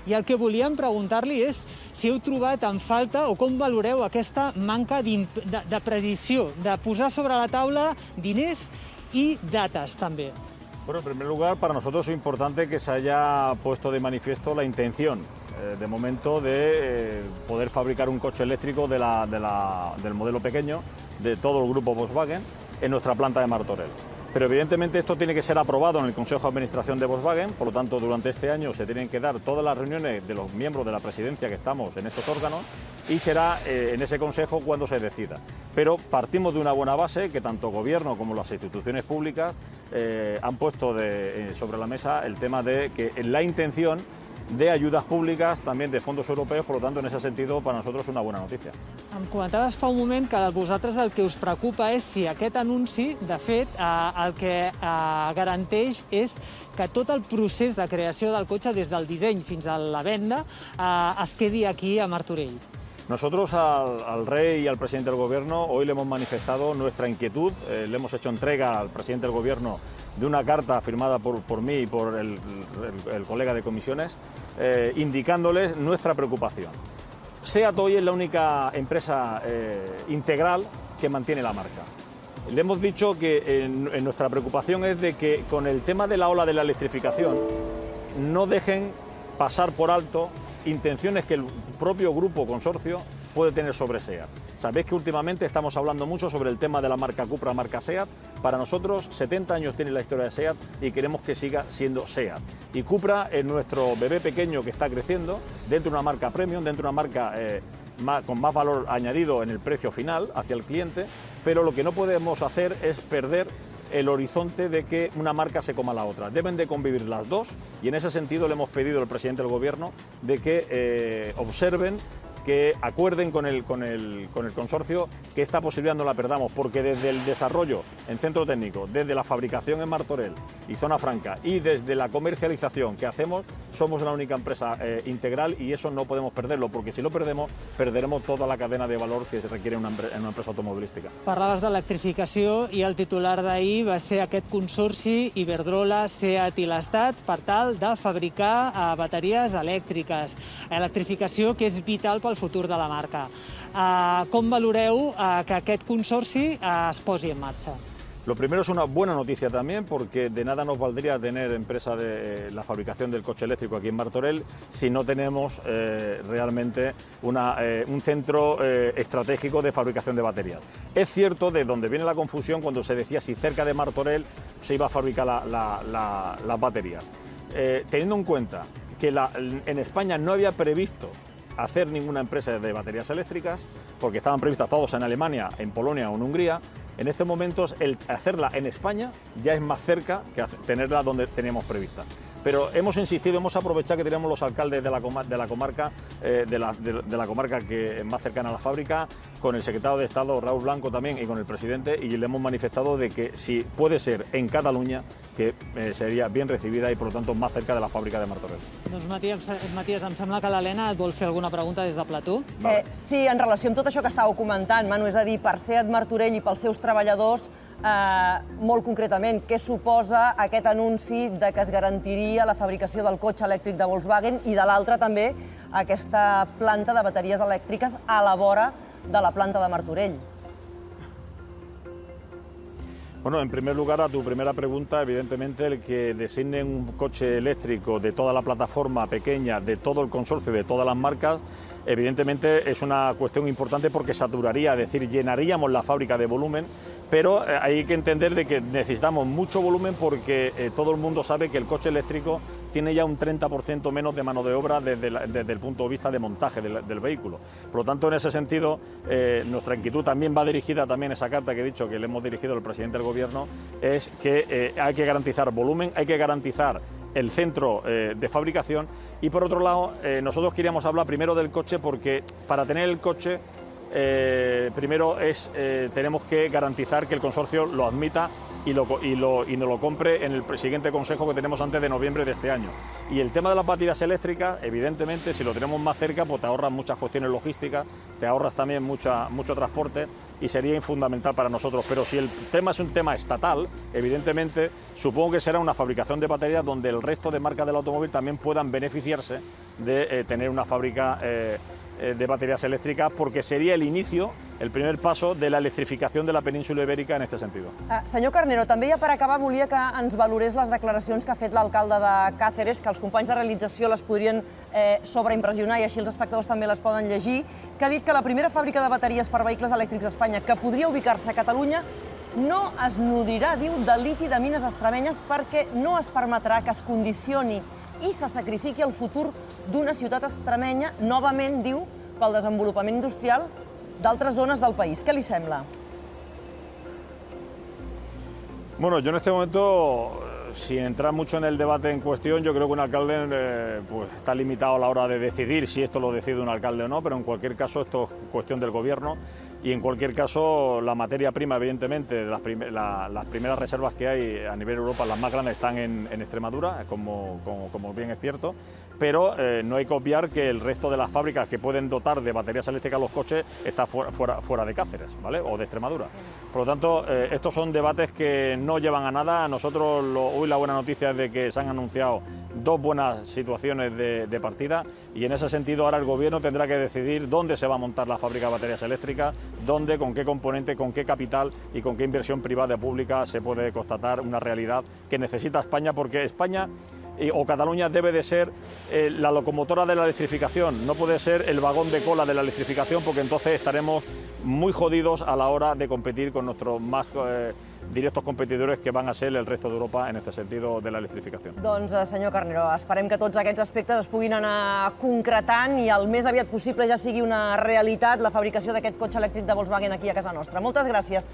I el que volíem preguntar-li és si heu trobat en falta o com valoreu aquesta manca de precisió, de posar sobre la taula diners y datas también. Bueno, en primer lugar, para nosotros es importante que se haya puesto de manifiesto la intención, de momento, de poder fabricar un coche eléctrico del modelo pequeño, de todo el grupo Volkswagen, en nuestra planta de Martorell. Pero evidentemente esto tiene que ser aprobado en el Consejo de Administración de Volkswagen, por lo tanto durante este año se tienen que dar todas las reuniones de los miembros de la presidencia que estamos en estos órganos y será en ese Consejo cuando se decida. Pero partimos de una buena base que tanto el Gobierno como las instituciones públicas han puesto sobre la mesa el tema de que la intención de ayudas públiques, també de fons europeus, per tant, en aquest sentit, per a nosaltres és una bona notícia. Em comentaves fa un moment que a vosaltres el que us preocupa és si aquest anunci, de fet, el que garanteix és que tot el procés de creació del cotxe, des del disseny fins a la venda, es quedi aquí a Martorell. Nosotros al rey y al presidente del gobierno hoy le hemos manifestado nuestra inquietud, le hemos hecho entrega al presidente del gobierno de una carta firmada por mí y por el colega de comisiones, indicándoles nuestra preocupación. SEAT hoy es la única empresa integral que mantiene la marca. Le hemos dicho que en nuestra preocupación es de que con el tema de la ola de la electrificación no dejen pasar por alto intenciones que el propio grupo consorcio puede tener sobre SEAT. Sabéis que últimamente estamos hablando mucho sobre el tema de la marca Cupra, marca SEAT. Para nosotros 70 años tiene la historia de SEAT y queremos que siga siendo SEAT. Y Cupra es nuestro bebé pequeño que está creciendo dentro de una marca premium, dentro de una marca con más valor añadido en el precio final hacia el cliente, pero lo que no podemos hacer es perder el horizonte de que una marca se coma la otra. Deben de convivir las dos y en ese sentido le hemos pedido al presidente del gobierno de que observen, que acuerden con el consorcio que esta posibilidad no la perdamos, porque desde el desarrollo en centro técnico, desde la fabricación en Martorell y Zona Franca y desde la comercialización que hacemos, somos la única empresa integral y eso no podemos perderlo, porque si lo perdemos, perderemos toda la cadena de valor que se requiere en una empresa automovilística. Parlaves d'electrificació i el titular d'ahir va ser aquest consorci Iberdrola, SEAT i l'Estat per tal de fabricar bateries elèctriques. Electrificació que és vital pel futur de la marca. Com valoreu que aquest consorci es posi en marxa? Lo primero es una buena noticia también, porque de nada nos valdría tener empresa de la fabricación del coche eléctrico aquí en Martorell si no tenemos realmente un centro estratégico de fabricación de baterías. Es cierto de donde viene la confusión cuando se decía si cerca de Martorell se iba a fabricar las baterías. Teniendo en cuenta que en España no había previsto hacer ninguna empresa de baterías eléctricas, porque estaban previstas todos en Alemania, en Polonia o en Hungría. En estos momentos el hacerla en España ya es más cerca que tenerla donde teníamos prevista. Pero hemos insistido, hemos aprovechado que tenemos los alcaldes de la comarca que es más cercana a la fábrica, con el secretario de Estado Raúl Blanco también y con el presidente, y le hemos manifestado de que si puede ser en Cataluña, que sería bien recibida y por lo tanto más cerca de la fàbrica de Martorell. Doncs Matías, em sembla que l'Helena et vol fer alguna pregunta des de plató. Sí, en relació amb tot això que estàveu comentant, Manu, és a dir, per SEAT Martorell i pels seus treballadors, molt concretament, què suposa aquest anunci de que es garantiria la fabricació del cotxe elèctric de Volkswagen i de l'altre també aquesta planta de bateries elèctriques a la vora de la planta de Martorell? Bueno, en primer lugar, a tu primera pregunta, evidentemente el que designen un coche eléctrico de toda la plataforma pequeña, de todo el consorcio, de todas las marcas, evidentemente es una cuestión importante porque saturaría, es decir, llenaríamos la fábrica de volumen, pero hay que entender de que necesitamos mucho volumen porque todo el mundo sabe que el coche eléctrico tiene ya un 30% menos de mano de obra desde el punto de vista de montaje del vehículo. Por lo tanto, en ese sentido, nuestra inquietud también va dirigida también a esa carta que he dicho que le hemos dirigido al presidente del Gobierno, es que hay que garantizar volumen, hay que garantizar el centro de fabricación y por otro lado nosotros queríamos hablar primero del coche porque para tener el coche primero tenemos que garantizar que el consorcio lo admita y nos lo compre en el siguiente consejo que tenemos antes de noviembre de este año. Y el tema de las baterías eléctricas, evidentemente, si lo tenemos más cerca, pues te ahorras muchas cuestiones logísticas, te ahorras también mucho transporte y sería fundamental para nosotros. Pero si el tema es un tema estatal, evidentemente, supongo que será una fabricación de baterías donde el resto de marcas del automóvil también puedan beneficiarse de tener una fábrica de baterías eléctricas, porque sería el inicio, el primer paso de la electrificación de la península ibèrica en este sentido. Senyor Carnero, també ja per acabar volia que ens valorés les declaracions que ha fet l'alcalde de Càceres, que els companys de realització les podrien sobreimpressionar i així els espectadors també les poden llegir, que ha dit que la primera fàbrica de bateries per vehicles elèctrics a Espanya, que podria ubicar-se a Catalunya, no es nodrirà, diu, de liti de mines extremenyes perquè no es permetrà que es condicioni i se sacrifiqui el futur d'una ciutat extremenya, novament, diu, pel desenvolupament industrial d'altres zones del país. Què li sembla? Bueno, yo en este momento, sin entrar mucho en el debate en cuestión, yo creo que un alcalde pues está limitado a la hora de decidir si esto lo decide un alcalde o no, pero en cualquier caso esto es cuestión del gobierno y en cualquier caso la materia prima, evidentemente, las primeras reservas que hay a nivel Europa, las más grandes, están en Extremadura, como bien es cierto, pero no hay que obviar que el resto de las fábricas que pueden dotar de baterías eléctricas los coches está fuera de Cáceres, ¿vale? O de Extremadura. Por lo tanto, estos son debates que no llevan a nada. Nosotros hoy la buena noticia es de que se han anunciado dos buenas situaciones de partida y en ese sentido ahora el gobierno tendrá que decidir dónde se va a montar la fábrica de baterías eléctricas, dónde, con qué componente, con qué capital y con qué inversión privada y pública se puede constatar una realidad que necesita España, porque España o Cataluña debe de ser la locomotora de la electrificación, no puede ser el vagón de cola de la electrificación, porque entonces estaremos muy jodidos a la hora de competir con nuestros más directos competidores que van a ser el resto de Europa en este sentido de la electrificación. Doncs, senyor Carnero, esperem que tots aquests aspectes es puguin anar concretant i el més aviat possible ja sigui una realitat la fabricació d'aquest cotxe elèctric de Volkswagen aquí a casa nostra. Moltes gràcies.